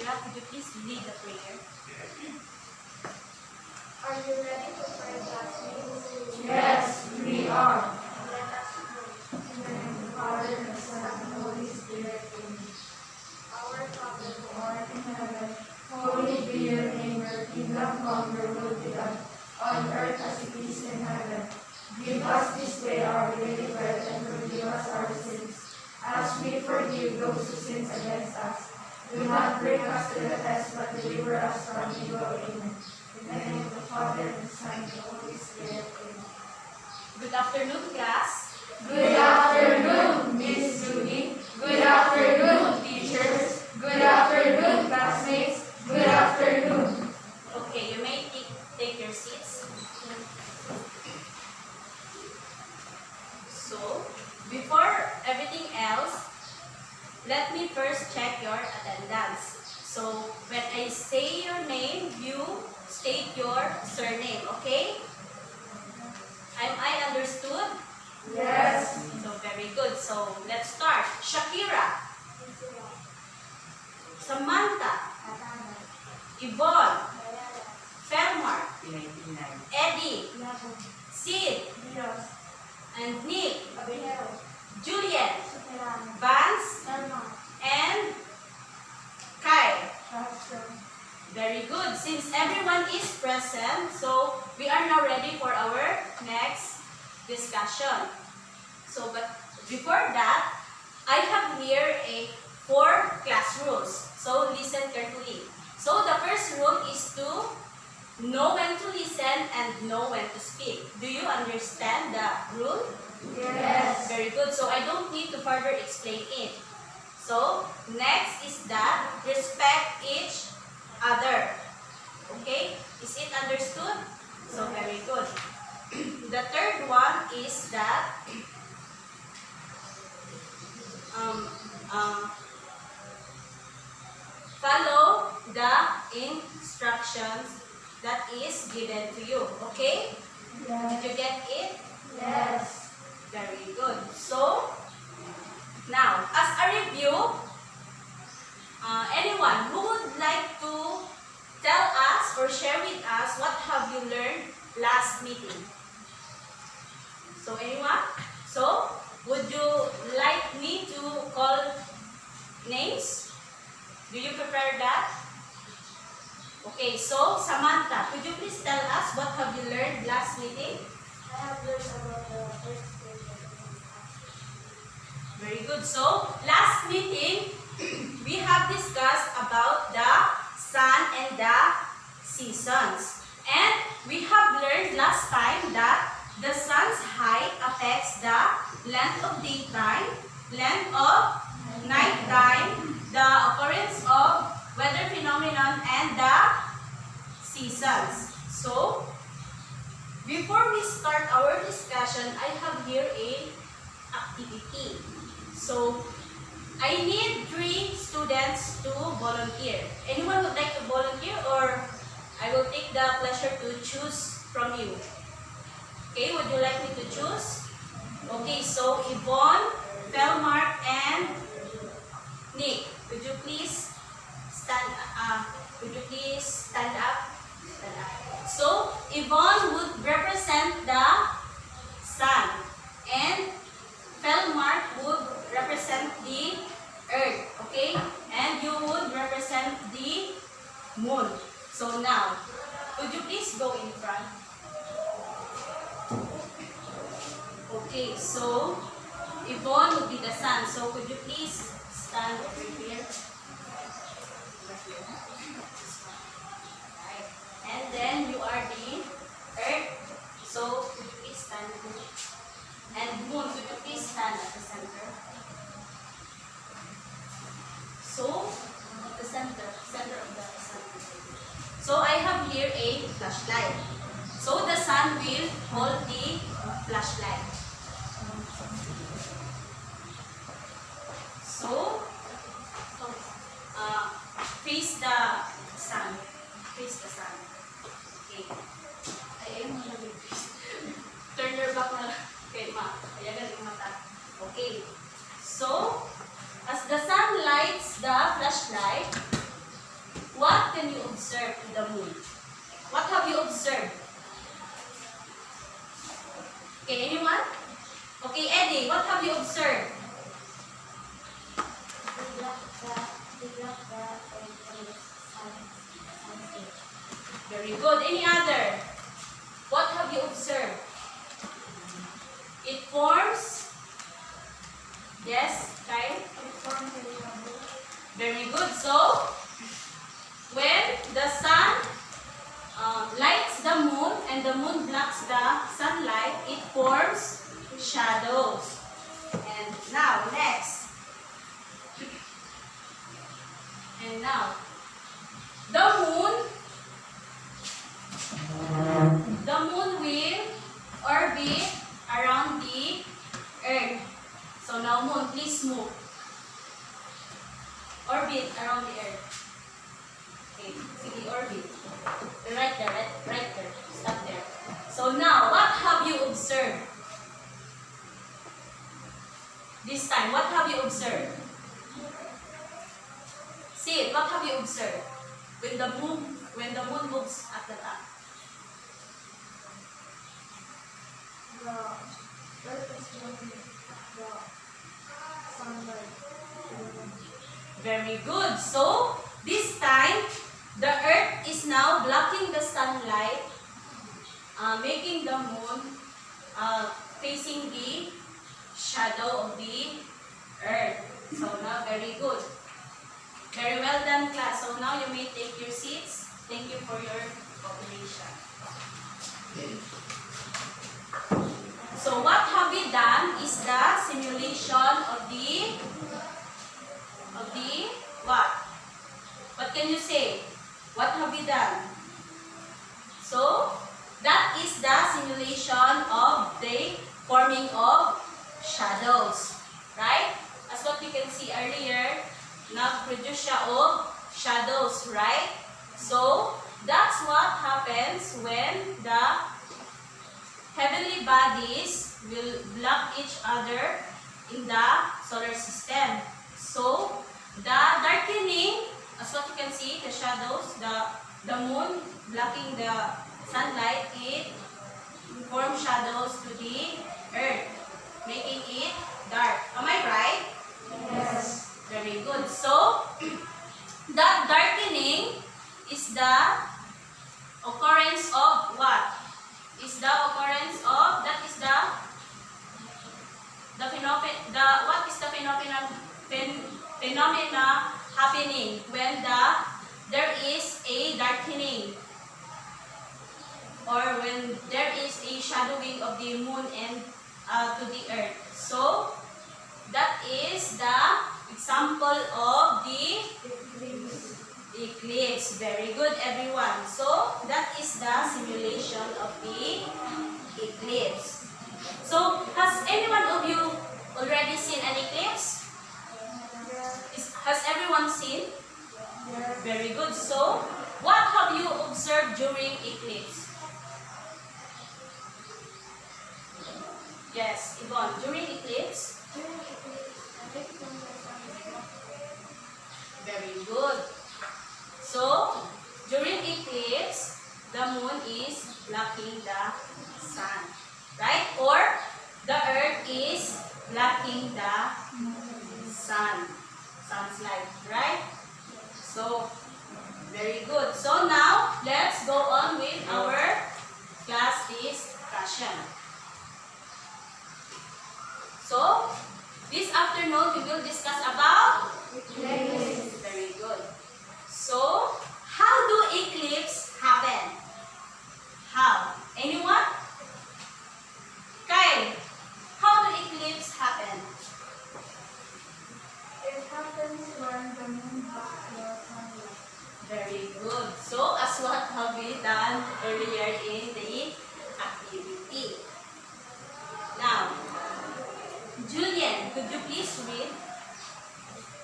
Shakira, could you please lead the prayer? Are you ready to pray, classmates? Yes, we are. Let us pray. In the name of the Father, and the Son, and the Holy Spirit. Amen. Our Father who Who art in heaven, holy be your name, your kingdom come, your will be done, on earth as it is in heaven. Give us this day our daily bread, and forgive us our sins, as we forgive those who sin against us. Do not bring us to the test, but deliver us from evil. Amen. In the name of the Father, and the Son, and the Holy Spirit. Amen. Good afternoon, class. Good afternoon, Miss Judy. Good afternoon, teachers. Good afternoon, classmates. Good afternoon. Okay, you may take your seats. So, before everything else, let me first check your attendance. So, when I say your name, you state your surname, okay? Am I understood? Yes. So, very good. So, let's start. Shakira, Samantha, Yvonne, Felmar, Eddie, Sid, and Nick, Julian, Vance, and Kai. Very good. Since everyone is present, so we are now ready for our next discussion. So, but before that, I have here 4 class rules. So, listen carefully. So, the first rule is to know when to listen and know when to speak. Do you understand the rule? Yes. Very good. So, I don't need to further explain it. So, next is that respect each other. Okay? Is it understood? So, very good. The third one is that follow the instructions that is given to you. Okay? Did you get it? Yes. Very good. So, now, as a review, anyone who would like to tell us or share with us what have you learned last meeting? So, anyone? So, would you like me to call names? Do you prefer that? Okay, so Samantha, could you please tell us what have you learned last meeting? I have learned about the first stage of the Very good. So, last meeting, we have discussed about the sun and the seasons. And we have learned last time that the sun's height affects the length of daytime, length of nighttime, the occurrence of weather phenomenon, and the seasons. So, before we start our discussion, I have here a activity. So, I need 3 students to volunteer. Anyone would like to volunteer, or I will take the pleasure to choose from you? Okay, would you like me to choose? Okay, so Yvonne, Felmark, and Nick, could you please stand up? Stand up? So, Yvonne would represent the sun, and Felmark would represent the earth, okay? And you would represent the moon. So now, could you please go in front? Okay, so Yvonne would be the sun. So could you please stand over here? Right. And then you are the earth. So could you please stand here? And moon, could you please stand at the center? So, at the center of the sun. So I have here a flashlight. So the sun will hold the flashlight. So, face the sun. Face the sun. Okay. Turn your back na. Okay, ma. Ayan yung mata. Okay. So, as the sun lights the flashlight, what can you observe in the moon? What have you observed? Okay, anyone? Okay, Eddie, what have you observed? Very good. Any other? What have you observed? It forms. Yes, Kyle? Very good. So, when the sun lights the moon and the moon blocks the sunlight, it forms shadows. And now, next. And now, the moon will orbit around the earth. So now moon, please move. Orbit around the earth. Okay, sige, orbit. Right there, right there. Stop there. So now, what have you observed? This time, what have you observed? See it, what have you observed? When the moon moves at the top. The earth is blocking the sunlight. Very good. So, this time, the earth is now blocking the sunlight, making the moon facing the shadow of the earth. So now, very good. Very well done, class. So now you may take your seats. Thank you for your cooperation. So what have we done is the simulation of the what? What can you say? What have we done? So that is the simulation of the forming of shadows, right? As what you can see earlier, nag-produce siya of shadows, right? So that's what happens when the heavenly bodies will block each other in the solar system. So, the darkening, as what you can see, the shadows, the moon blocking the sunlight, it forms shadows to the earth, making it dark. Am I right? Yes. Very good. So, that darkening is the occurrence of what? Is the occurrence of, that is the phenomenon, what is the phenomena happening when there is a darkening or when there is a shadowing of the moon and to the earth. So that is the example of the eclipse. Very good, everyone. So that is the simulation of the eclipse. So has any one of you already seen an eclipse? Has everyone seen? Very good. So what have you observed during eclipse? Yes, Yvonne, during eclipse? Very good. So, during eclipse, the moon is blocking the sun, right? Or the earth is blocking the sun's light, right? So, very good. So now, let's go on with our class discussion. So, this afternoon, we will discuss about eclipse. Very good. So, how do eclipse happen? How? Anyone? Kyle, how do eclipse happen? It happens when the moon blocks the sunlight. Very good. So, as what have we done earlier in the activity. Now, Julian, could you please read?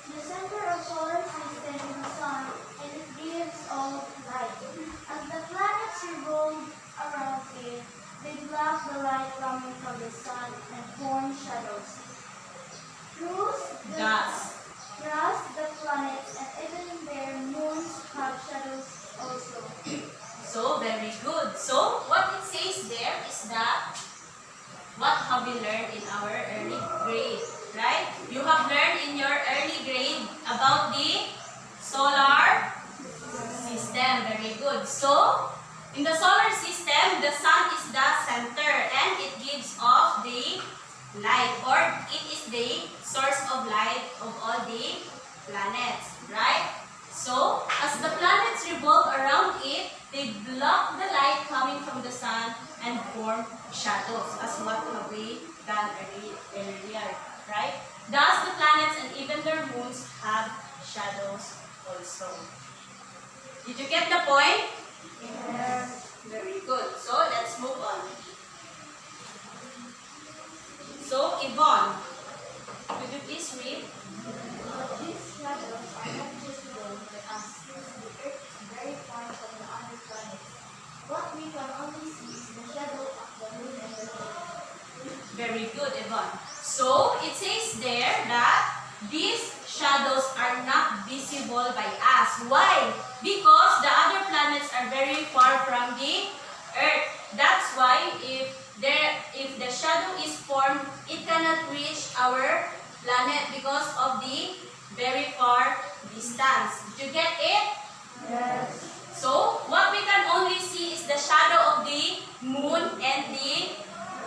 The center of solar system is the sun, and it gives all light. As the planets revolve around it, they block the light coming from the sun and form shadows. Thus, the planets and even their moons have shadows. we learned in our early grade, right? You have learned in your early grade about the solar system. Very good. So, in the solar system, the sun is the center and it gives off the light, or it is the source of light of all the planets, right? So, as the planets revolve around it, they block the light coming from the sun and form shadows, as what have we done earlier, right? Thus, the planets and even their moons have shadows also. Did you get the point? Yes. Very good. So, let's move on. So, Yvonne, could you please read? These shadows are not visible by us since the Earth is very far from the other planets. What we can only see is the shadow of the moon and the earth. Very good, Yvonne. So, it says there that these shadows are not visible by us. Why? Because the other planets are very far from the Earth. That's why if the shadow is formed, it cannot reach our planet because of the very far distance. Did you get it? Yes. So, what we can only see is the shadow of the moon and the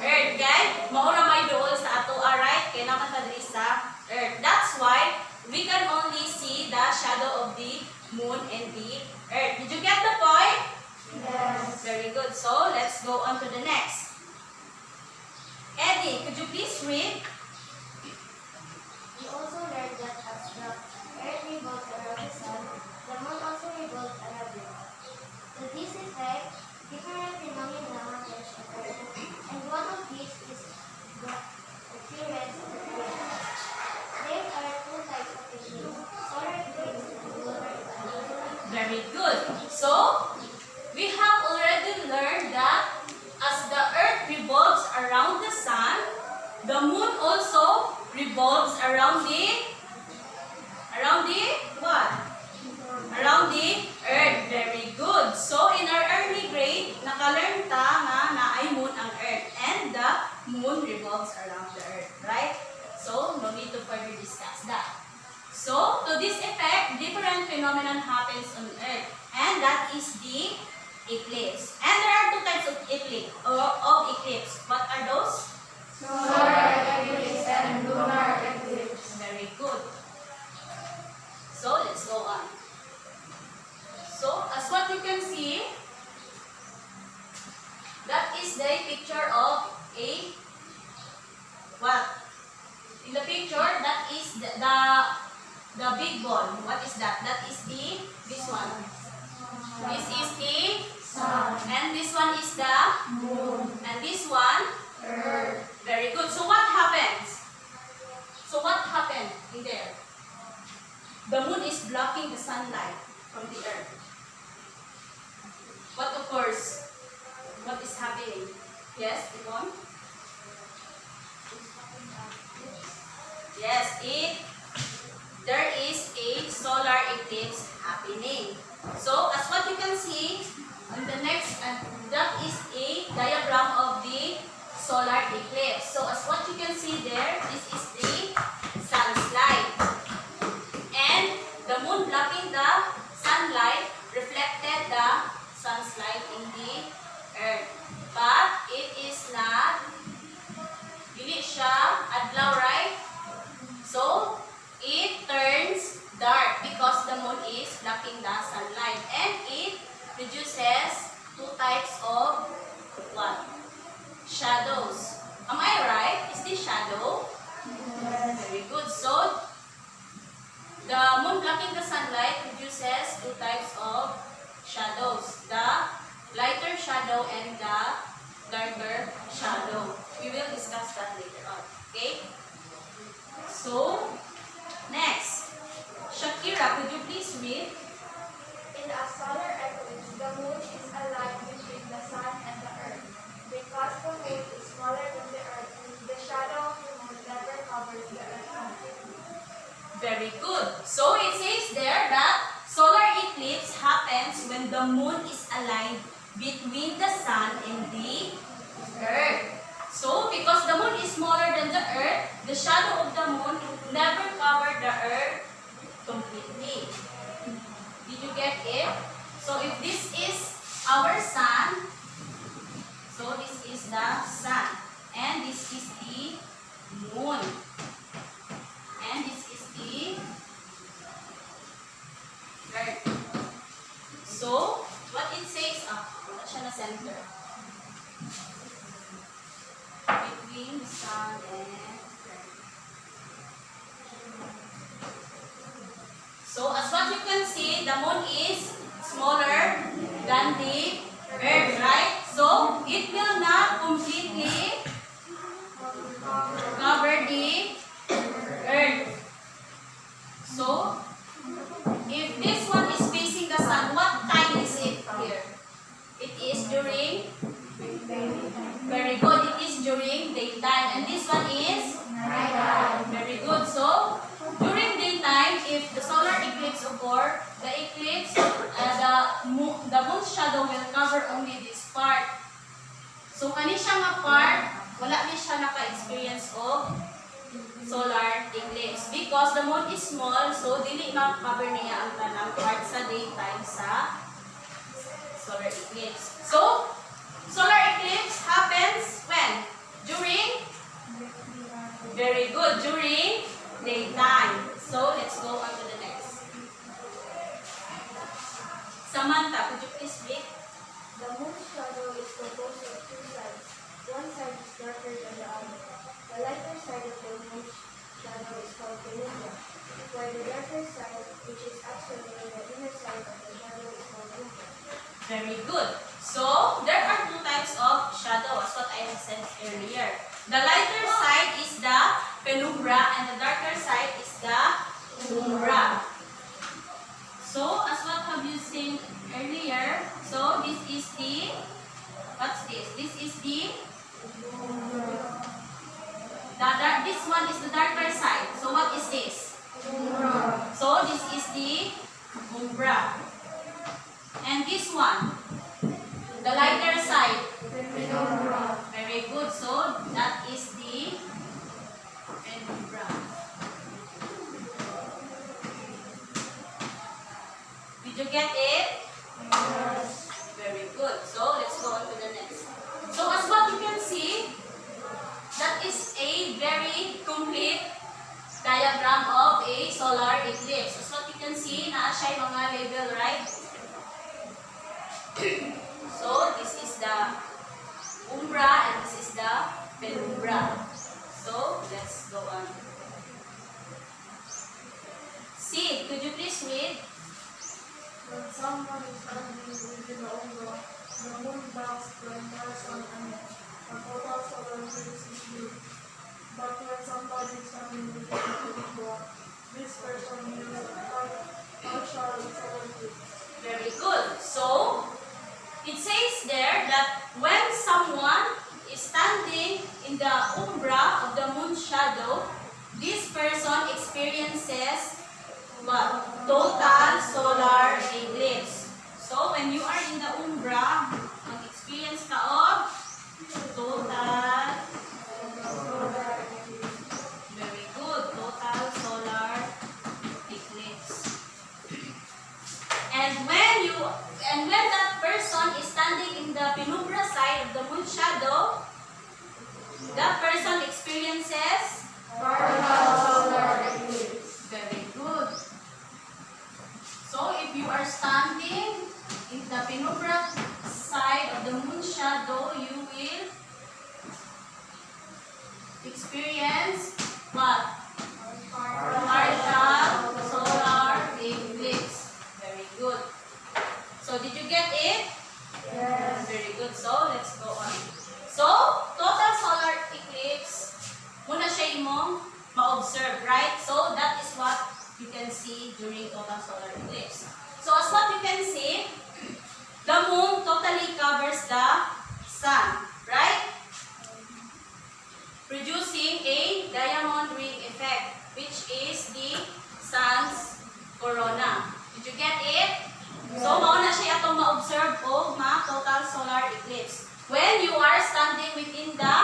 earth. Okay? Maura may dool sa ato, alright? Kaya naman pa diri sa earth. That's why we can only see the shadow of the moon and the earth. Did you get the point? Yes. Very good. So, let's go on to the next. Eddie, could you please read? We also learned that as the Earth revolves around the Sun, the Moon also revolves around it. To this effect, different phenomena happen on Earth, and one of these is the appearance of eclipse. There are two types of eclipse: solar eclipse and lunar eclipse. Very good. So, we have already learned that as the earth revolves around the sun, the moon also revolves around the what? Around the earth. Very good. So, in our early grade, nakalearn ta nga naay moon ang earth and the moon revolves around the earth, right? So, no need to further discuss that. So, to this effect, different phenomenon happens on earth, and that is the eclipse. And there are two types of eclipse. What are those? Solar eclipse and lunar eclipse. Very good. So, let's go on. So, as what you can see, that is the picture of a what? In the picture, that is the big ball. What is that? That is this one. This is the Sun. and this one is the Moon. and this one. Earth. Very good. So what happens? So what happened in there? The moon is blocking the sunlight from the earth. What occurs? What is happening? Yes, Yvonne? Yes, there is a solar eclipse happening. So, as what you can see on the next, that is a diagram of the solar eclipse. So, as what you can see there, this is the sun's light. And the moon blocking the sunlight reflected the sun's light in the earth. But it is not, dili siya adlaw, right? So, it turns dark because the moon is blocking the sunlight. And it produces two types of what? Shadows. Am I right? Is this shadow? Yes. Very good. So, the moon blocking the sunlight produces two types of shadows. The lighter shadow and the darker shadow. We will discuss that later on. Okay? So, next. Shakira, could you please read? In a solar eclipse, the moon is aligned between the sun and the earth. Because the moon is smaller than the earth, the shadow of the moon never covers the earth completely. Very good. So, it says there that solar eclipse happens when the moon is aligned between the sun and the earth. So, because the moon is smaller than the earth, the shadow of the moon never covered the earth completely. Did you get it? So, if this is our sun, so this is the sun, and this is the moon, and this is the earth. So, what it says, wala siya na center. Between the sun and earth. So, as what you can see, the moon is smaller than the earth, right? So, it will not completely cover the earth. So, if this one is facing the sun, what time is it here? It is during, very good, it is during daytime. And this one is nighttime. Very good. So, during daytime, if the solar eclipse occur, the eclipse, the moon's shadow will cover only this part. So, kani siya nga part, wala ni siya naka-experience of solar eclipse. Because the moon is small, so dili ma-cover niya ang tanang part sa daytime sa solar eclipse. So, solar eclipse happens when? During? Very good. During daytime. So, let's go on to the next. Samantha, could you please read? The moon's shadow is composed of two sides. One side is darker than the other. The lighter side of the moon's shadow is called penumbra, while the darker side, which is actually the inner side of the shadow, is called umbra. Very good. So, there are two types of shadow, as what I have said earlier. The lighter side is the penumbra, and the darker side is the umbra. So, as what have you seen earlier, so this is the, what's this? This is the, this one is the darker side. So, what is this? Umbra. So, this is the umbra. And this one, the lighter side. Penumbra. Very good. So, that is the penumbra. Did you get it? Yes. Very good. So, let's go on to the next. So, as what you can see, that is a very complete diagram of a solar eclipse. As what you can see, naa siya yung mga label, right? So, this is the umbra and this is the penumbra. So, let's go on. Sid, could you please read? When someone is standing within the umbra, the moon blocks the entire sun and a total solar eclipse is viewed. But when somebody is standing within the umbra, this person views a partial solar eclipse. Very good. So, it says there that when someone is standing in the umbra of the moon shadow, this person experiences what? Total solar eclipse. So, when you are in the umbra, mag-experience ka of total, very good, total solar eclipse. And when that person is standing in the penumbra side of the moon shadow, that person experiences Partial solar eclipse. very good. So if you are standing in the penumbra side of the moon shadow, you will experience what? Partial solar eclipse. Very good. So did you get it? Yes. Very good. So let's go on. So total solar eclipse, muna siya imong ma-observe, right? So that is what you can see during total solar eclipse. So as what you can see, the moon totally covers the sun, right? Producing a diamond ring effect, which is the sun's corona. Did you get it? So, mauna siya itong ma-observe o ma-total solar eclipse. When you are standing within the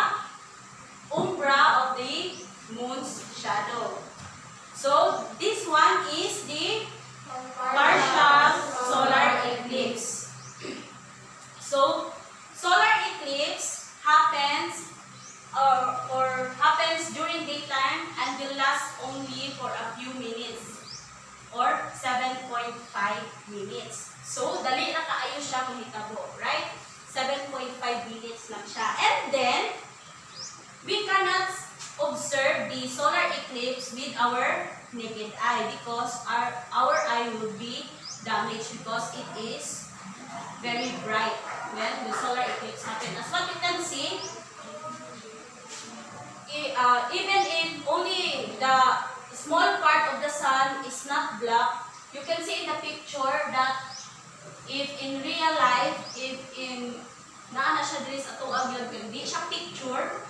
minutes. So, dali na kaayo siya mahitabo, right? 7.5 minutes lang siya. And then, we cannot observe the solar eclipse with our naked eye because our eye will be damaged because it is very bright when the solar eclipse happens. As what you can see, even if only the small part of the sun is not black, you can see in the picture that if in real life, if in naana siya diri sa tuwag yun, hindi siya picture,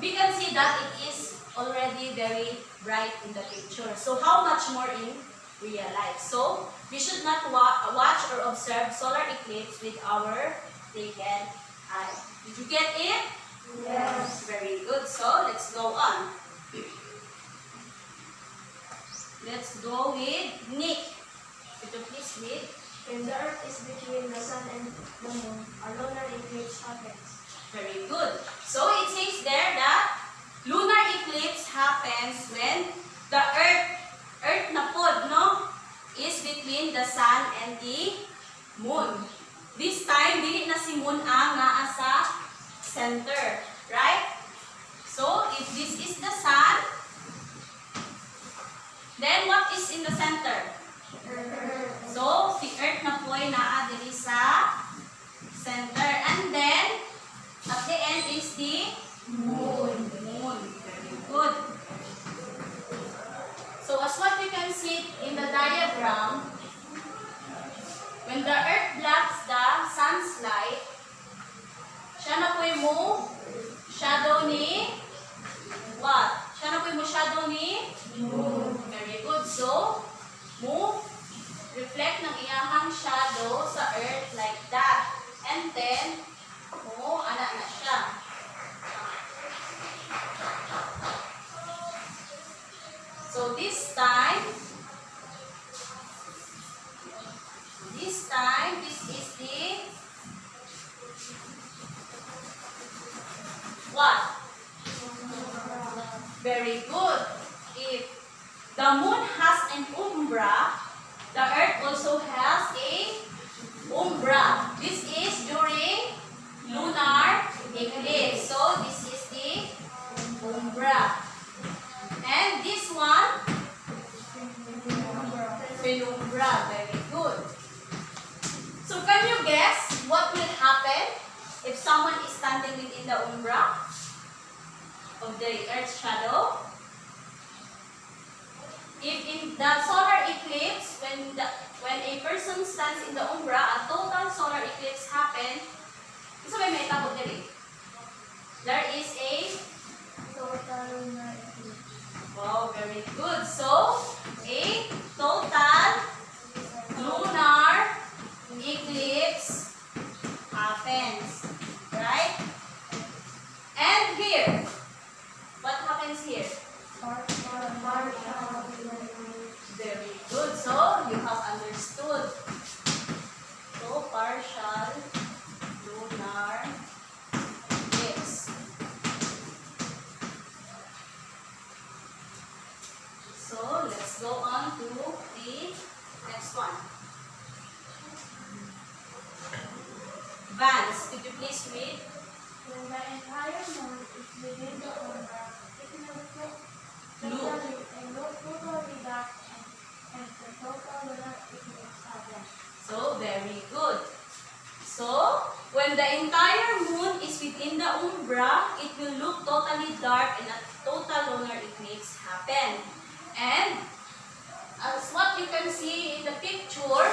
we can see that it is already very bright in the picture. So how much more in real life? So we should not watch or observe solar eclipse with our naked eye. Did you get it? Yes. Very good. So let's go on. Let's go with Nick. Could you please read? When the earth is between the sun and the moon, a lunar eclipse happens. Very good. So it says there that lunar eclipse happens when the earth na pod, no, is between the sun and the moon. This time, dili na si moon ang naa sa center, right? So if this is the sun, then what is in the center? So, si earth na po ay naa diri sa center. And then, at the end is the moon. Very good. So, as what you can see in the diagram, when the earth blocks the sun's light, siya na po mo shadow ni what? Siya na po mo shadow ni moon. Very good. So, moon reflect ng iyahang shadow sa earth like that. And then, ana na siya. So this time, this is the what? Very good. If the moon has an umbra, the earth also has a umbra. This is during lunar eclipse. So this is the umbra. And this one, penumbra. Very good. So can you guess what will happen if someone is standing within the umbra of the earth's shadow? If in the solar eclipse, when a person stands in the umbra, a total solar eclipse happens, so may tabot diri. There is a Total lunar eclipse. wow, very good. So, a total lunar eclipse happens, right? And here, what happens here? Very good. So, you have understood. So, partial lunar eclipse. So, let's go on to the next one. Vance, could you please read? When the entire moon is within the umbra, it will look totally dark and the total lunar eclipse happens. So, very good. So, when the entire moon is within the umbra, it will look totally dark and a total lunar eclipse happen. And as what you can see in the picture,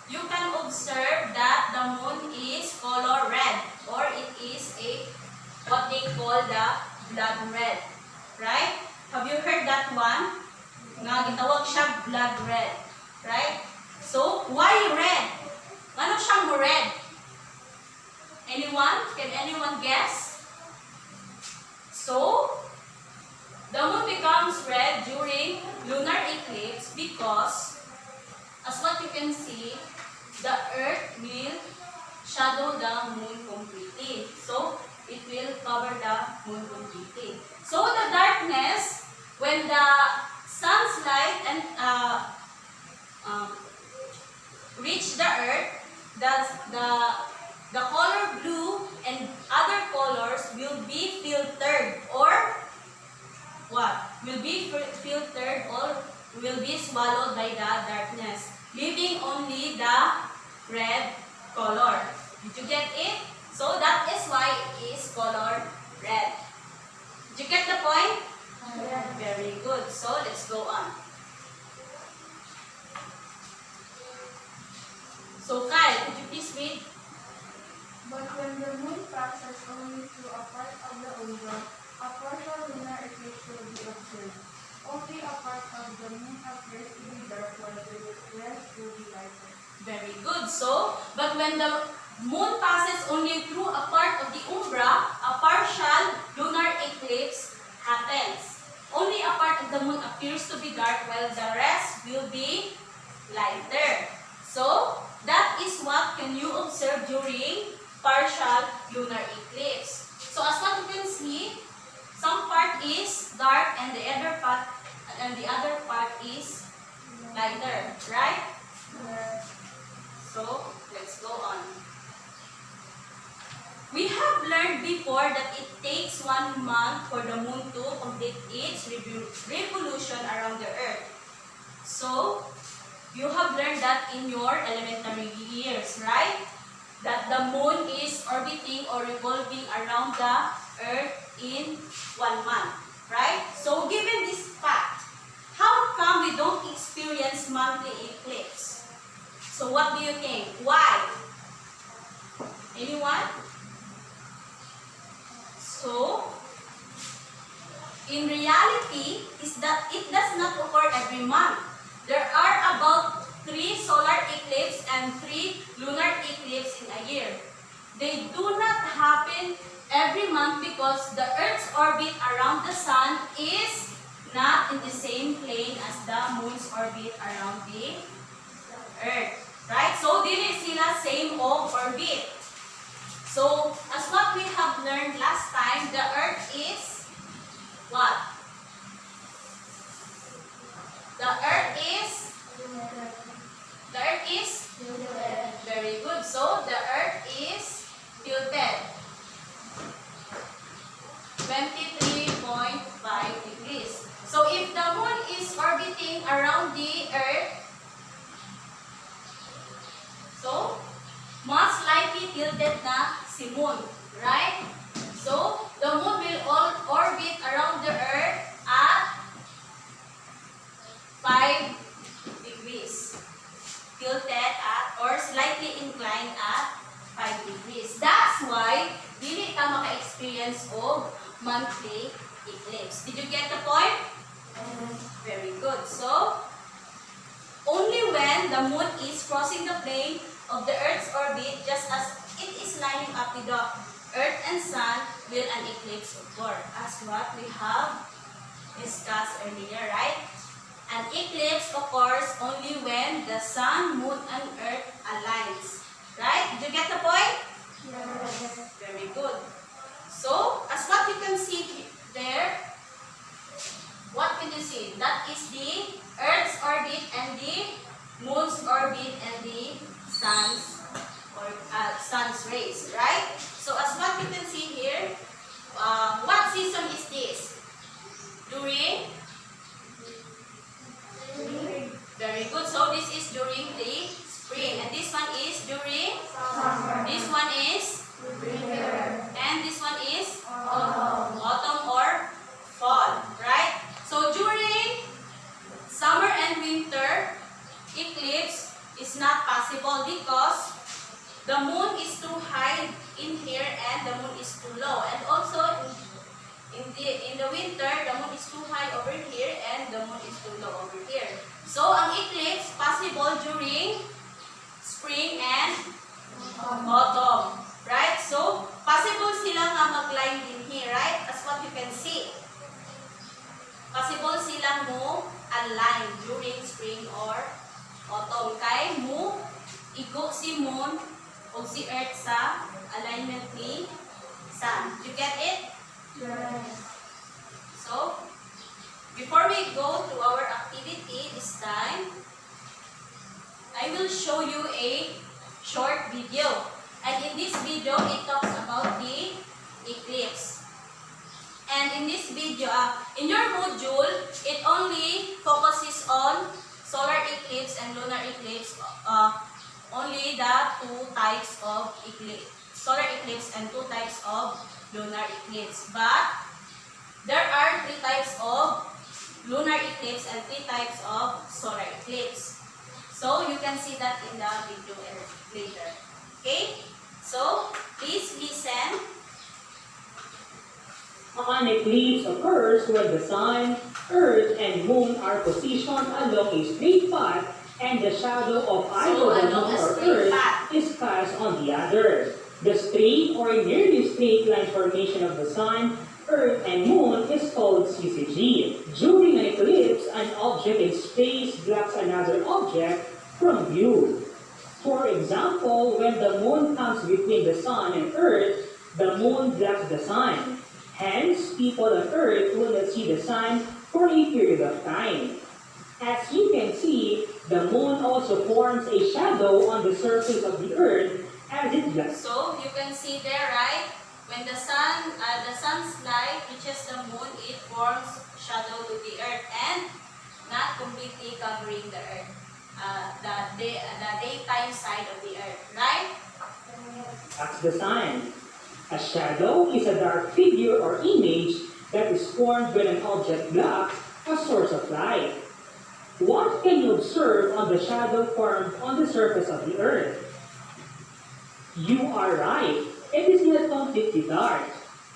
you can observe that the moon is color red, or it is a what they call the blood red, right? Have you heard that one? Nga gitawag siya blood red, right? So why red? Ano siyang red? Anyone? Can anyone guess? So the moon becomes red during lunar eclipse because, as what you can see, the earth will shadow the moon completely. So, it will cover the moon completely. So, the darkness, when the sun's light and um, reach the earth, the color blue and other colors will be filtered or what? Will be filtered or will be swallowed by the darkness, leaving only the red color. Did you get it? So that is why it is color red. Did you get the point? Very good. So let's go on. So Kyle, could you please read? But when the moon passes only through a part of the umbra, a partial lunar eclipse will be observed. Only a part of the moon appears to be dark while the rest will be lighter. Very good. So, but when the moon passes only through a part of the umbra, a partial lunar eclipse happens. Only a part of the moon appears to be dark while the rest will be lighter. So, that is what can you observe during partial lunar eclipse. So, as what you can see, some part is dark and the other part is lighter, right? So, let's go on. We have learned before that it takes 1 month for the moon to complete its revolution around the earth. So, you have learned that in your elementary years, right? That the moon is orbiting or revolving around the earth in 1 month, right? So, given this fact, how come we don't experience monthly eclipse? So, what do you think? Why? Anyone? So, in reality, is that it does not occur every month. There are about 3 solar eclipses and 3 lunar eclipses in a year. They do not happen every month because the Earth's orbit around the Sun is not in the same plane as the Moon's orbit around the Earth. Right? So, dili sila same of orbit. So, as what we have learned last time, the Earth is what? The Earth is very good. So, the Earth is tilted 23.5 degrees. So, if the Moon is orbiting around the Earth, so, most likely tilted na si Moon, right? So, the Moon will orbit around the Earth at 5 degrees. Tilted at or slightly inclined at 5 degrees. That's why dili ka maka-experience of monthly eclipse. Did you get the point? Very good. So, only when the Moon is crossing the plane of the Earth's orbit, just as it is lining up with the Earth and Sun, will an eclipse occur, as what we have discussed earlier, right? An eclipse occurs only when the Sun, Moon, and Earth aligns. Right? Did you get the point? Yes. Very good. So, as what you can see there, what can you see? That is the Earth's orbit and the Moon's orbit and the Sun's rays, right? So, as what you can see here, what season is this? During? Very good. So, this is during the spring. And this one is during? Summer. This one is? Winter. And this one is? Autumn. Autumn or fall, right? So, during summer and winter, eclipse is not possible because the moon is too high in here and the moon is too low. And also, in the winter, the moon is too high over here and the moon is too low over here. So, ang eclipse possible during spring and autumn. Right? So, possible sila nga mag-line din here, right? As what you can see. Possible silang mo align during spring or autumn. Kay mo igo si moon o si earth sa alignment ni sun. You get it? Yes. So, before we go to our activity this time, will show you a short video. And in this video, it talks about the eclipse. And in this video, in your module, it only focuses on solar eclipse and lunar eclipse, only the two types of eclipse, solar eclipse and two types of lunar eclipse. But there are three types of lunar eclipse and three types of solar eclipse. So you can see that in the video later. Okay? So please listen. An eclipse occurs when the sun, earth, and moon are positioned along a straight path and the shadow of either the moon or earth is cast on the other. The straight or nearly straight line formation of the sun, earth, and moon is called CCG. During an eclipse, an object in space blocks another object from view. For example, when the moon comes between the sun and earth, the moon blocks the sun. Hence, people on earth will not see the sun for a period of time. As you can see, the moon also forms a shadow on the surface of the earth as it blocks. So you can see there, right? When the sun's light reaches the moon, it forms shadow to the earth and not completely covering the earth, the daytime side of the earth, right? That's the sun. A shadow is a dark figure or image that is formed when an object blocks a source of light. What can you observe on the shadow formed on the surface of the earth? You are right. It is not completely dark.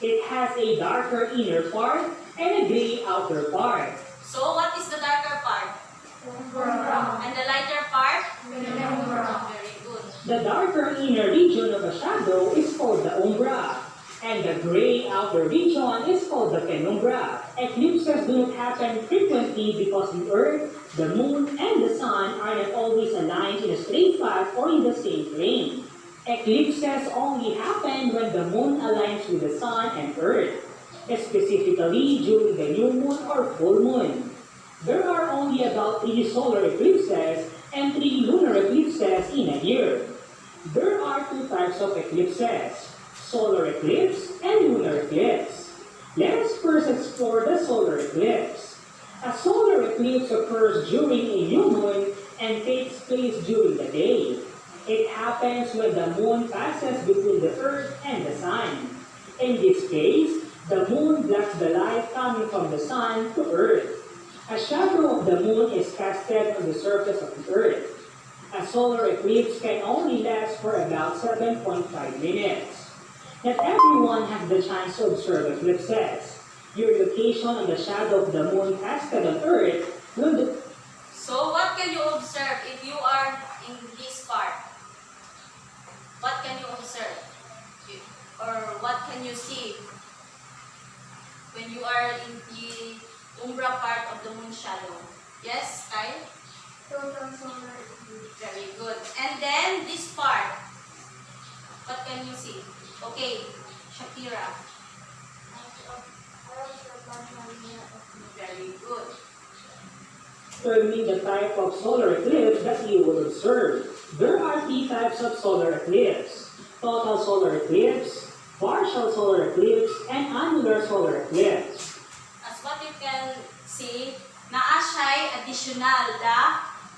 It has a darker inner part and a gray outer part. So what is the darker part? And the lighter part? Very good. The darker inner region of a shadow is called the umbra, and the gray outer region is called the penumbra. Eclipses do not happen frequently because the earth, the moon, and the sun are not always aligned in a straight path or in the same plane. Eclipses only happen when the moon aligns with the sun and earth, specifically during the new moon or full moon. There are only about 3 solar eclipses and 3 lunar eclipses in a year. There are 2 types of eclipses, solar eclipse and lunar eclipse. Let us first explore the solar eclipse. A solar eclipse occurs during a new moon and takes place during the day. It happens when the moon passes between the earth and the sun. In this case, the moon blocks the light coming from the sun to earth. A shadow of the moon is casted on the surface of the earth. A solar eclipse can only last for about 7.5 minutes. Not everyone has the chance to observe eclipses. Your location on the shadow of the moon casted on earth will... So what can you observe if you are in this part? What can you observe? Or what can you see when you are in the umbra part of the moon shadow? Yes, Kyle? Total solar eclipse. Very good. And then this part, what can you see? Okay, Shakira. Very good. Determine the type of solar eclipse that you will observe. There are 3 types of solar eclipse: total solar eclipse, partial solar eclipse, and annular solar eclipse. As what you can see, naa siya'y additional, the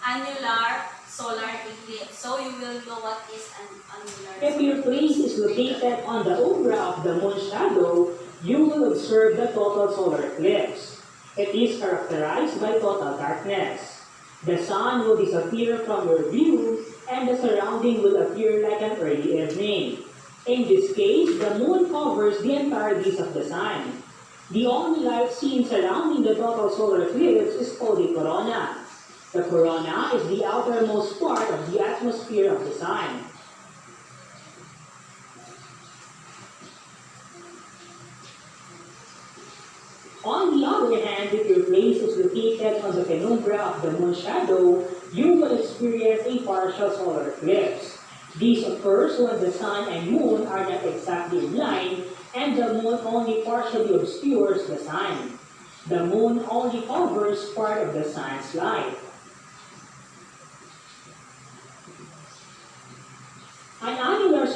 annular solar eclipse. So you will know what is an annular If solar your place is located on the umbra of the moon shadow, you will observe the total solar eclipse. It is characterized by total darkness. The sun will disappear from your view, and the surrounding will appear like an early evening. In this case, the moon covers the entire disk of the sun. The only light seen surrounding the total solar eclipse is called a corona. The corona is the outermost part of the atmosphere of the sun. On the other hand, if your place is located on the penumbra of the moon shadow, you will experience a partial solar eclipse. This occurs when the sun and moon are not exactly in line and the moon only partially obscures the sun. The moon only covers part of the sun's light.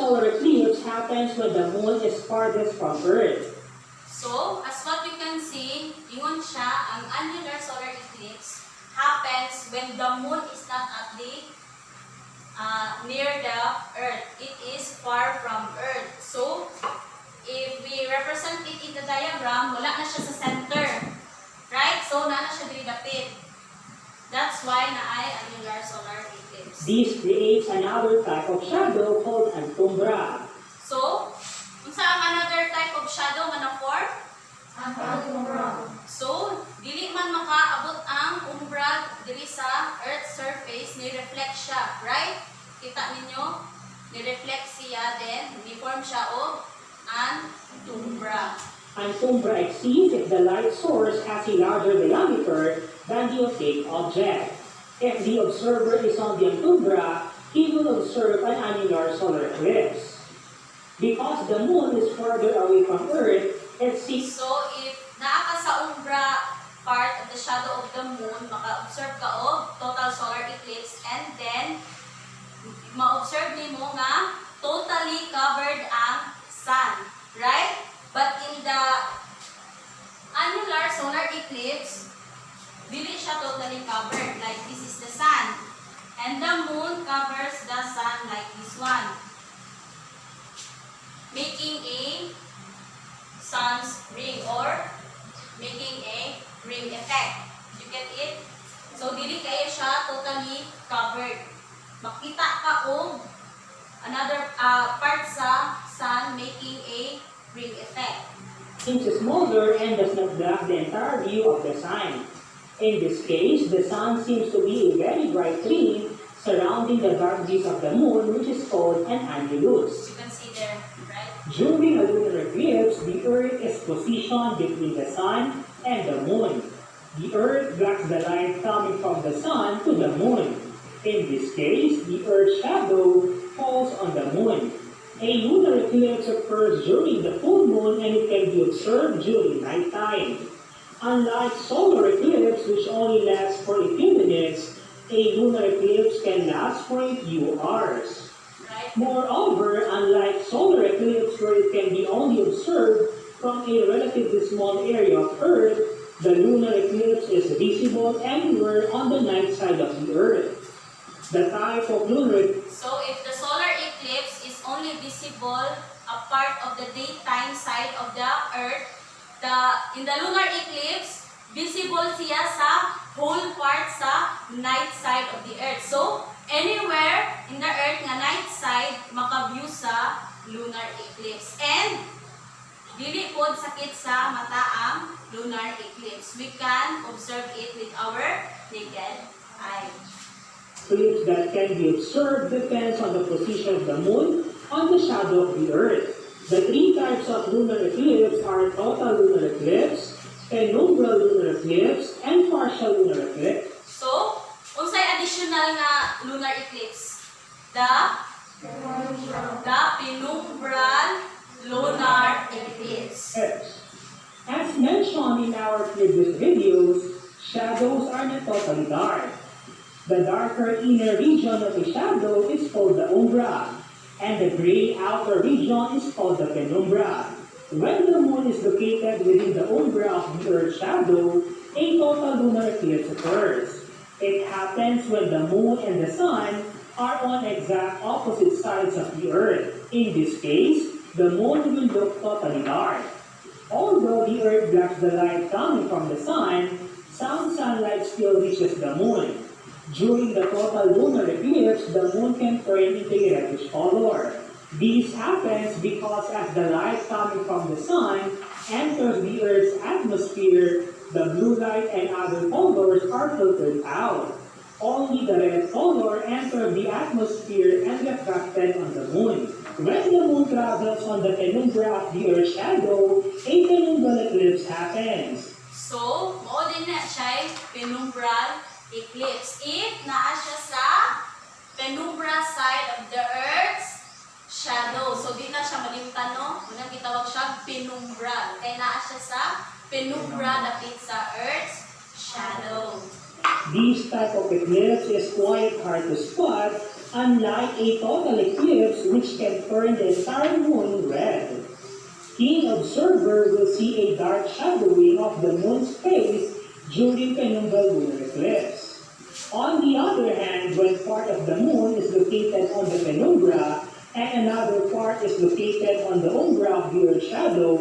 solar eclipse happens when the moon is farthest from Earth. So, as what you can see, ingon siya, ang annular solar eclipse happens when the moon is not at the near the Earth. It is far from Earth. So, if we represent it in the diagram, wala na siya sa center. Right? So, na siya diri dapit. That's why na ay annular solar eclipse. This creates another type of shadow called an umbra. So, unsa ang another type of shadow nga na-form? So, dili man makaabot ang umbra diri sa Earth surface, ni-reflect siya, right? Kita ninyo, ni-reflect siya, then ni-form siya og an umbra. An umbra exists if the light source has a larger diameter than the opaque object. If the observer is on the umbra, he will observe an annular solar eclipse. Because the moon is farther away from Earth, it seeks. So, if naa ka sa umbra part of the shadow of the moon, maka-observe ka og total solar eclipse, and then ma-observe nimo nga totally covered ang sun, right? But in the annular solar eclipse, dili siya totally covered, like this is the sun, and the moon covers the sun like this one, making a sun's ring or making a ring effect. You get it? So, dili kayo siya totally covered. Makita ka og another part sa sun making a ring effect. Seems smaller and does not block the entire view of the sun. In this case, the sun seems to be a very bright ring surrounding the dark disk of the moon, which is called an annulus. You can see there, right? During a lunar eclipse, the Earth is positioned between the sun and the moon. The Earth blocks the light coming from the sun to the moon. In this case, the Earth's shadow falls on the moon. A lunar eclipse occurs during the full moon and it can be observed during nighttime. Unlike solar eclipse, which only lasts for a few minutes, a lunar eclipse can last for a few hours. Right? Moreover, unlike solar eclipse where it can be only observed from a relatively small area of Earth, the lunar eclipse is visible anywhere on the night side of the Earth. The type of lunar. So, if the solar eclipse is only visible a part of the daytime side of the Earth, in the lunar eclipse, visible siya sa whole part sa night side of the Earth. So, anywhere in the Earth nga night side, maka-view sa lunar eclipse. And, dili pod sakit sa mata ang lunar eclipse. We can observe it with our naked eye. Eclipse that can be observed depends on the position of the moon on the shadow of the Earth. The three types of lunar eclipse are total lunar eclipse, penumbral lunar eclipse, and partial lunar eclipse. So, unsay additional nga lunar eclipse? The penumbral lunar eclipse. As mentioned in our previous videos, shadows are not totally dark. The darker inner region of a shadow is called the umbra, and the gray outer region is called the penumbra. When the moon is located within the umbra of the Earth's shadow, a total lunar eclipse occurs. It happens when the moon and the sun are on exact opposite sides of the Earth. In this case, the moon will look totally dark. Although the Earth blocks the light coming from the sun, some sunlight still reaches the moon. During the total lunar eclipse, the moon can turn into a reddish color. This happens because as the light coming from the sun enters the Earth's atmosphere, the blue light and other colors are filtered out. Only the red color enters the atmosphere and refracted on the moon. When the moon travels on the penumbra of the Earth's shadow, a penumbral eclipse happens. So, mao din na siya penumbral eclipse. If naa siya sa penumbra side of the Earth's shadow. So, di na siya malimtan, no? Unang gitawag siya penumbral. Kaya naa siya sa penumbra dapit sa Earth's shadow. This type of eclipse is quite hard to spot, unlike a total eclipse which can turn the entire moon red. Keen observer will see a dark shadowing of the moon's face during penumbral lunar eclipse. On the other hand, when part of the moon is located on the penumbra and another part is located on the umbra of the Earth's shadow,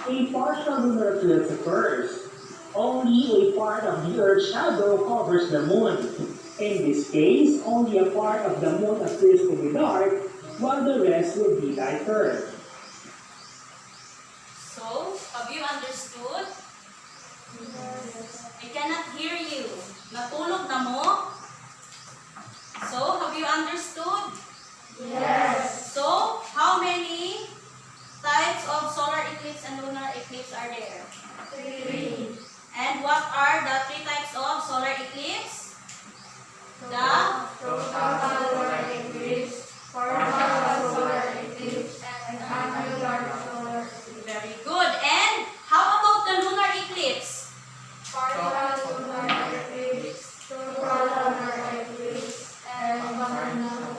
a partial lunar eclipse occurs. Only a part of the Earth's shadow covers the moon. In this case, only a part of the moon appears to be dark, while the rest will be lighter. So, have you understood? I cannot hear you. Natulog na mo? So, have you understood? Yes. So, how many types of solar eclipse and lunar eclipse are there? 3. And what are the 3 types of solar eclipse? The Total solar eclipse, partial solar eclipse, and annular solar eclipse. very good. And how about the lunar eclipse? Partial lunar eclipse, total lunar eclipse, and annular.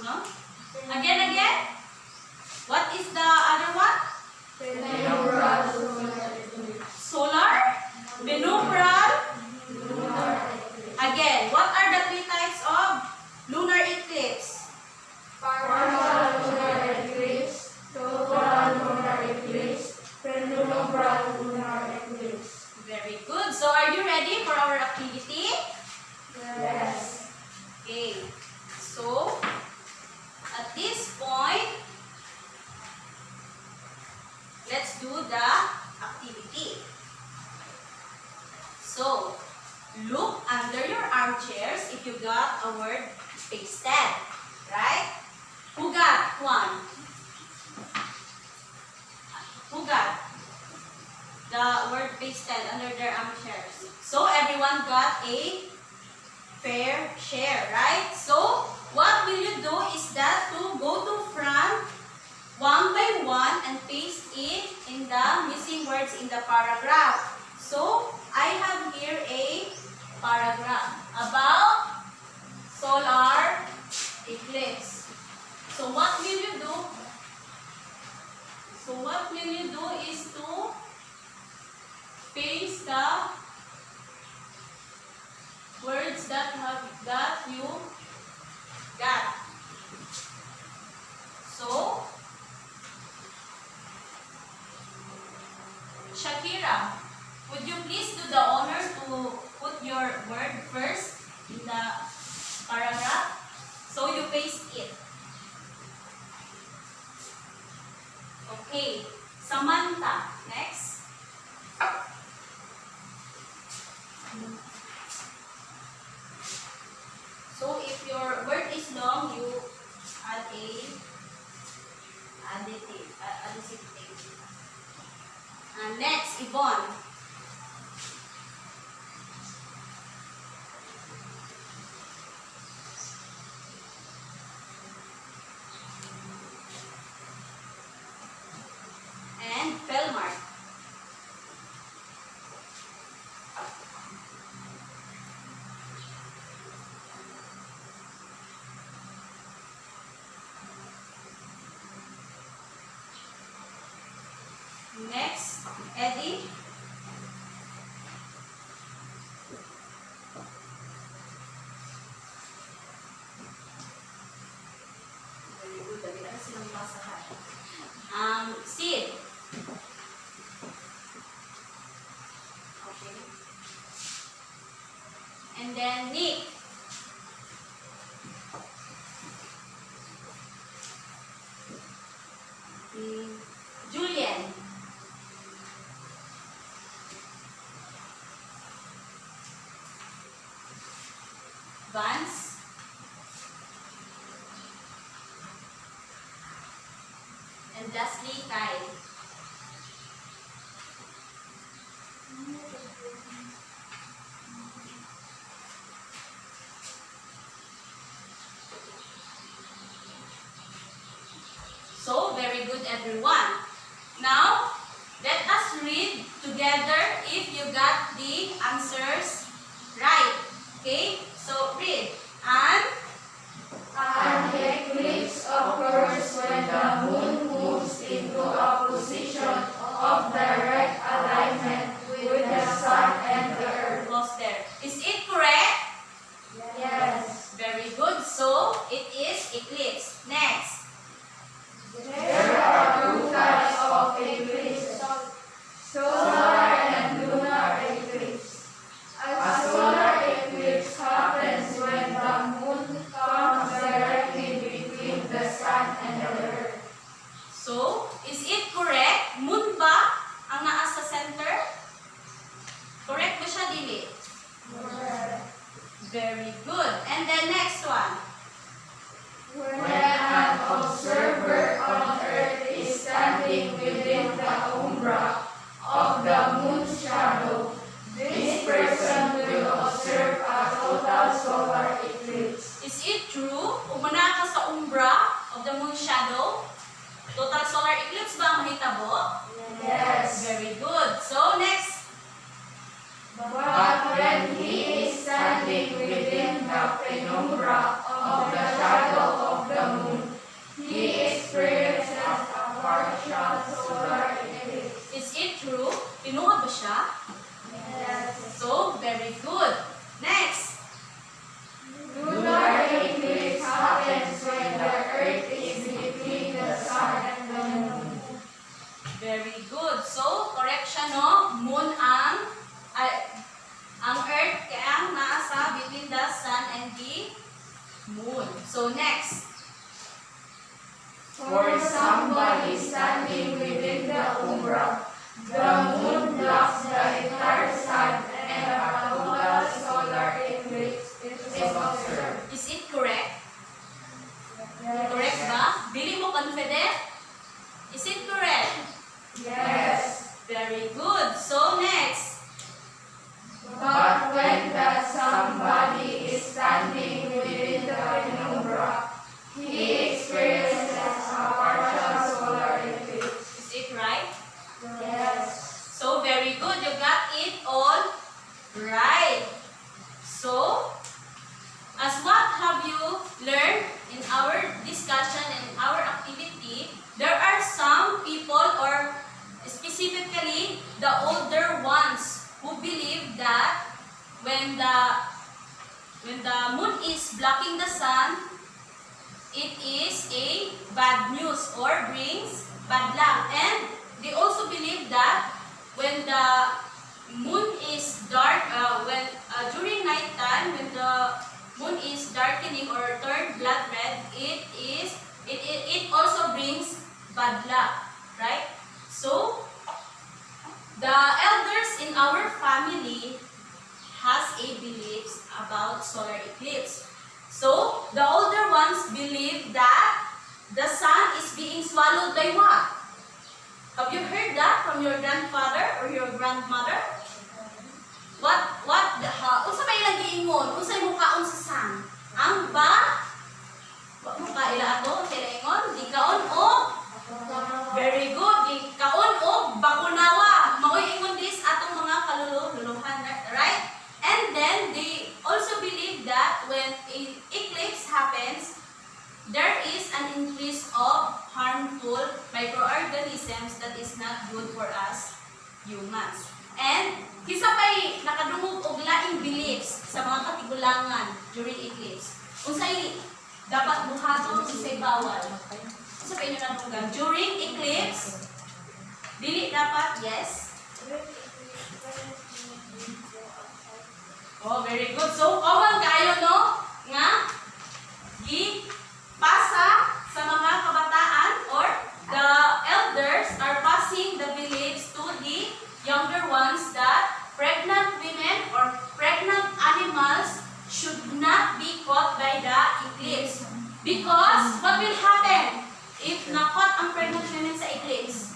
Huh? Again? What is the other one? Penumbral solar eclipse. Solar, penumbral. Lunar eclipse. Again, what are the 3 types of lunar eclipse? Partial lunar eclipse, total lunar eclipse, penumbral lunar eclipse. Very good. So, are you ready for our activity? Yes. Okay. So, at this point, let's do the activity. So, look under your armchairs if you got a word pasted. Right? Who got one? Who got the word pasted under their armchairs? So, everyone got a fair share, right? So, what will you do is that to go to front one by one and paste it in the missing words in the paragraph. So, I have here a paragraph about solar eclipse. So, what will you do? Is to paste the words that you got. So, Shakira, would you please do the honor to put your word first in the paragraph? So you paste it. Okay. Samantha, next. So if your word is long, you add a additive thing. And next, Yvonne. And Felmar. Next, Eddie. Very good. Dali na silang basahan. Sid. Okay. And then Nick. Julian. Vance. And lastly, Kai. So, very good everyone. Now, let us read together if you got the answers right. Okay? So, read. And An eclipse occurs when the moon moves into a position of direct alignment with the sun and the earth. pause there. Is it correct? Yes. Very good. So, it is eclipse. Next. There are two types of eclipse: solar and lunar eclipse. A solar eclipse happens when the moon comes directly between the sun and the earth. So, is it correct? Moon ba ang naa sa center? Correct ba siya, dili? Very good. And then next one. When an observer on earth is standing within the umbra of the moon's shadow, this person will observe a total solar eclipse. Is it true? Umana ka sa umbra of the moon shadow? Total solar eclipse ba ang mahitabo? Yes. Very good. So, next. But when he is standing within the penumbra of the shadow of the moon, he experiences a partial solar eclipse. Is it true? Tinuod ba siya? Yes. So, very good. Next. Lunar eclipse happens when the earth is between the sun and the moon. Very good. So, correct siya, no? Moon ang earth kaya ang nasa between the sun and the moon. So, next. For somebody standing within the umbra, the moon blocks the entire sun and a total solar eclipse is observed. Is it correct? Correct ba? Dili mo confident? Is it correct? Yes. Very good. So, next. But when that somebody is standing within the penumbra, he experiences a partial solar eclipse. Is it right? Yes. So, very good. You got it all right. So, as what have you learned in our discussion and our activity, there are some people, or specifically the older ones, who believe that when the moon is blocking the sun, it is a bad news or brings bad luck. And they also believe that when the moon is dark, during night time, when the moon is darkening or turned blood red, it also brings bad luck, right? So, the elders in our family has a beliefs about solar eclipse. So, the older ones believe that the sun is being swallowed by what? Have you heard that from your grandfather or your grandmother? Unsa may ilang giingon? Unsay mukaon sa sun? Ang ba? Wa mo ka ila ato, sila ingon, di kaon o very good. Di kaon o bakunawa. Maoy ingon dis atong mga kaluluhan, right? And then they also believe that when an eclipse happens, there is an increase of harmful microorganisms that is not good for us humans. And kisa pa'y nakadungog og laing beliefs sa mga katigulangan during eclipse. Unsay dapat buhaton, unsay bawal. Unsay pa inyo nadunggan during eclipse? Dili dapat, yes. Oh, very good. So, common kayo, no? Nga, pasa sa mga kabataan, or the elders are passing the beliefs to the younger ones that pregnant women or pregnant animals should not be caught by the eclipse. Because, what will happen if na-caught ang pregnant women sa eclipse?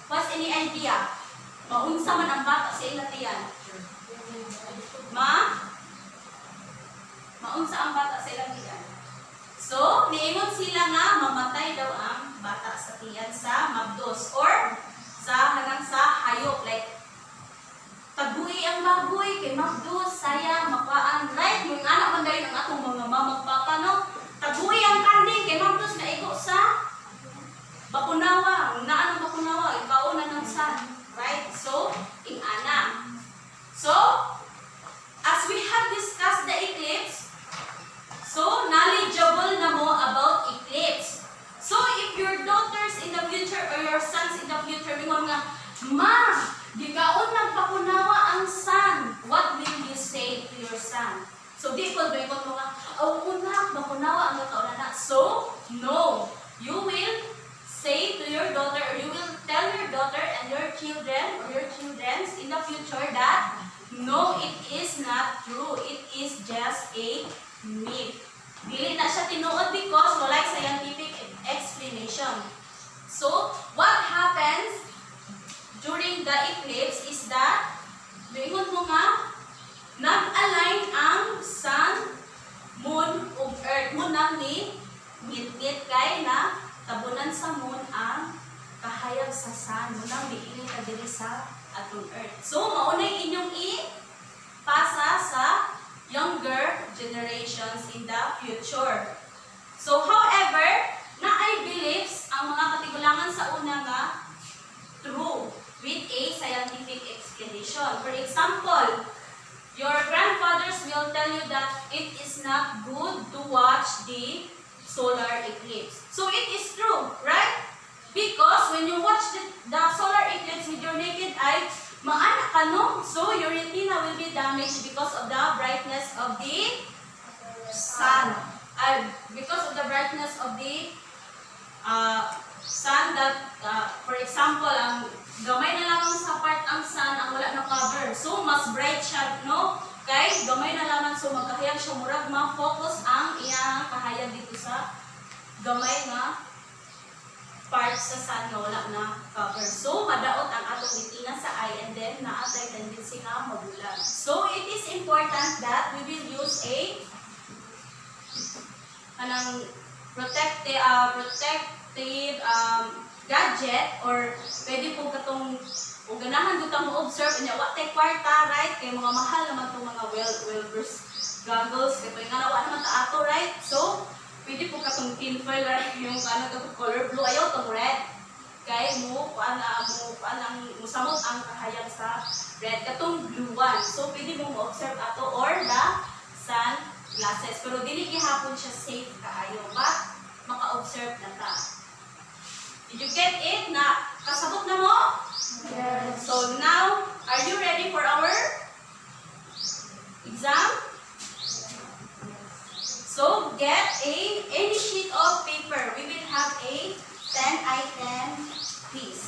What's any idea? Maunsa man ang bata sa ilatiyan? Maunsa ang bata sa ilang tiyan. So, niingon sila nga mamatay daw ang bata sa tiyan sa mabdos or sa hayop, like Taguy ang baboy, kay magdus, sayang, makaan, right? Yung anak man dahil ang atong mga mamang papa, no? Taguy ang kanding, kay magdus na igo sa bakunawa. Ang naan ang bakunawa, ikaw na ng san, right? So, ing ana. So, as we have discussed the eclipse, so knowledgeable na mo about eclipse. So, if your daughters in the future or your sons in the future, mingon nga, Ma, Digaon nagpakunawa ang sun. What will you say to your son? So, di ko ba mo nga, unak, makunawa ang gataon na. So, no. You will say to your daughter, or you will tell your daughter and your children, or your children in the future that, no, it is not true. It is just a myth. Dili na siya tinuod because wala scientific explanation. So, what happens during the eclipse is that, doingon mo nga, nag-align ang sun, moon, ug earth. Munang ni ngit-ngit kay na tabunan sa moon ang kahayag sa sun. Munang miili ka diri sa atong earth. So, maunay inyong ipasa sa younger generations in the future. So, however, naay beliefs ang mga katigulangan sa una nga true with a scientific explanation. For example, your grandfathers will tell you that it is not good to watch the solar eclipse. So it is true, right? Because when you watch the solar eclipse with your naked eye, maanak ka, no? So your retina will be damaged because of the brightness of the sun. Because of the brightness of the sun that, for example, ang gamay na lamang sa part ang sun ang wala na cover. So, mas bright siya, no? Kay gamay na lamang, so magkahayag siya murag, ma-focus ang iyang kahayag dito sa gamay na part sa sun na wala na cover. So, madaot ang atong retina sa eye and then naatay tendency nga mabulag. So, it is important that we will use a protective gadget or pwede po katong o ganahan dutang mo observe niya what tay kwarta, right? Kay mga mahal naman itong mga well-versed goggles kay nga nawa naman ta ato, right? So pwede po katong tinfoil, right? Yung ano katong color blue, ayaw tong red kay mo musamot ang kahayag sa red katong blue one. So pwede mo observe ato or the sun glasses, pero dili gihapon siya safe kaayo, but maka-observe na ta. Did you get it? Na kasabot na mo? Yes. So now, are you ready for our exam? So get any sheet of paper. We will have a 10-item quiz.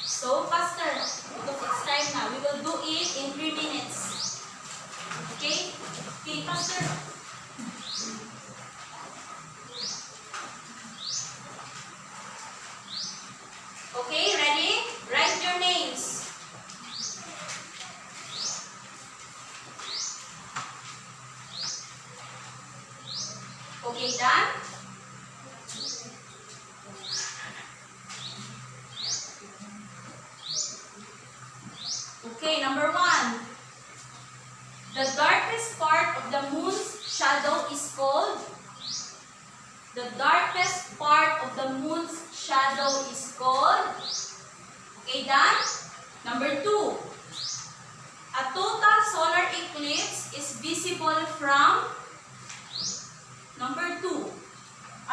So faster, because it's time now. We will do it in 3 minutes. Okay? Okay, faster. Okay, ready? Write your names. Okay, done? Okay, number 1. The darkest part of the moon's shadow is called? The darkest part of the moon's shadow is called? Okay, done? Number 2. A total solar eclipse is visible from? Number 2.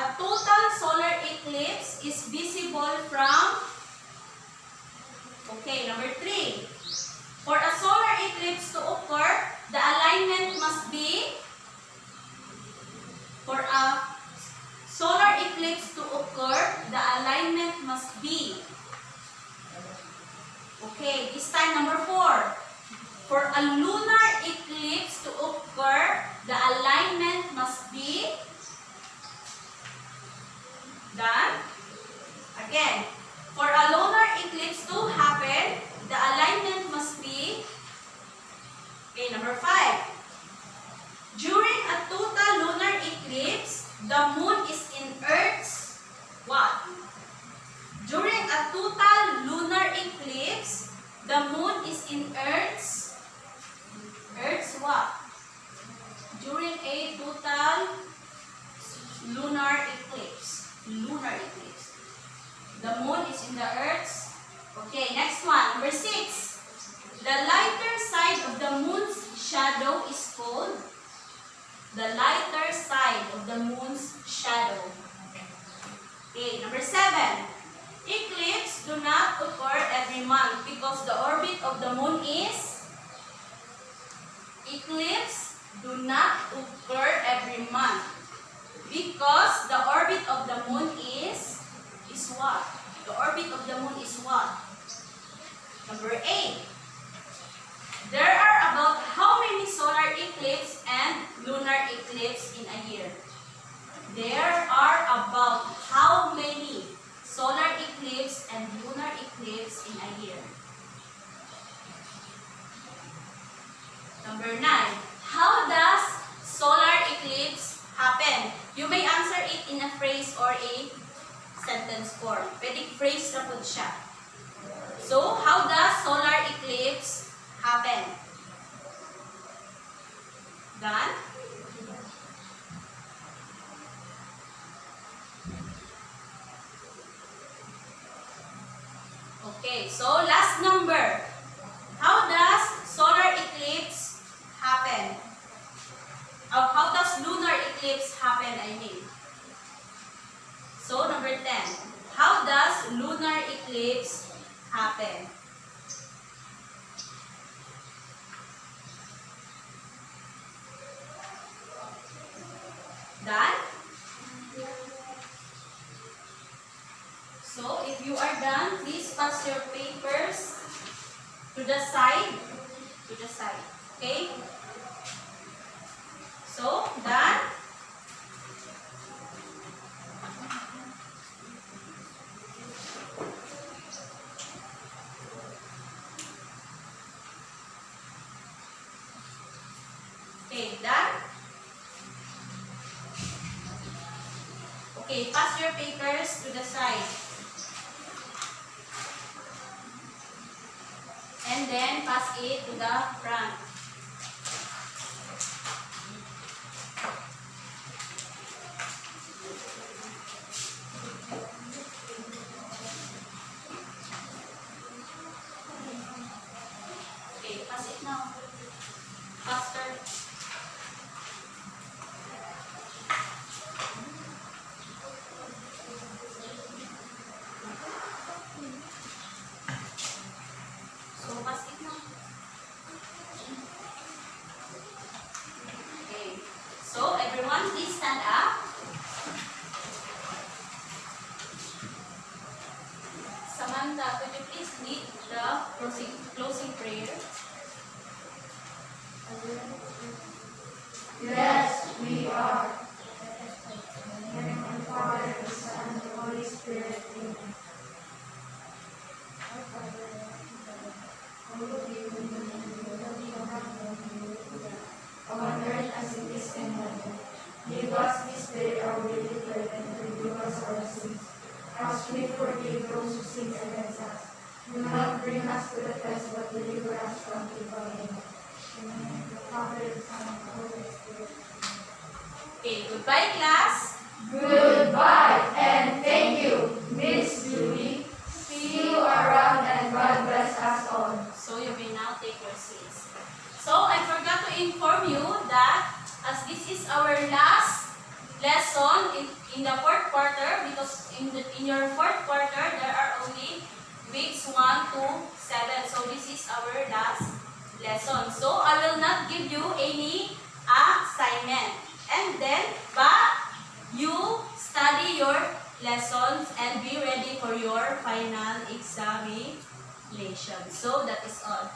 A total solar eclipse is visible from? Okay, number 3. For a solar eclipse to occur, the alignment must be? For a solar eclipse to occur, the alignment must be? Okay, this time number 4. For a lunar eclipse to occur, the alignment must be? Done? Again, for a lunar eclipse to happen, the alignment must be? Okay, number 5. in the Earth's. Okay, next one. Number 6. The lighter side of the moon's shadow is called. The lighter side of the moon's shadow. Okay, number 7. Eclipses do not occur every month because the orbit of the moon is. Eclipses do not occur every month because the orbit of the moon is what? The orbit of the moon is what? Number 8. There are about how many solar eclipses and lunar eclipses in a year? There are about how many solar eclipse and lunar eclipse in a year? Number 9. How does solar eclipse happen? You may answer it in a phrase or a sentence form. Pwedeng phrase na po siya. So, how does solar eclipse happen? Done? Okay, so last number. How does solar eclipse happen? How does lunar eclipse happen, I mean? So, number 10. How does lunar eclipse happen? Done? So, if you are done, please pass your papers to the side. To the side. Okay? So, done? Okay, done? Okay, pass your papers to the side. And then pass it to the front. Okay, pass it now. Faster. So, pass it now. Okay. So, everyone, please stand up. Samantha, could you please lead the closing prayer? Yes, we are. In the name of the Father, the Son, and the Holy Spirit. Amen. On earth as it is in heaven. Give us this day our daily bread, and forgive us our sins, as we forgive those who sin against us. Do not bring us to the test, but deliver us from evil. Amen. The Father, the Son, and the Holy Spirit. Okay, goodbye, class. Goodbye, and thank you, Miss Julie. See you around, and God bless us all. So you may now take your seats. So I forgot to inform you that as this is our last lesson in the fourth quarter, because in your fourth quarter there are only weeks 1 to 7. So this is our last lesson. So I will not give you any assignment. And then, but you study your lessons and be ready for your final examination. So that is all.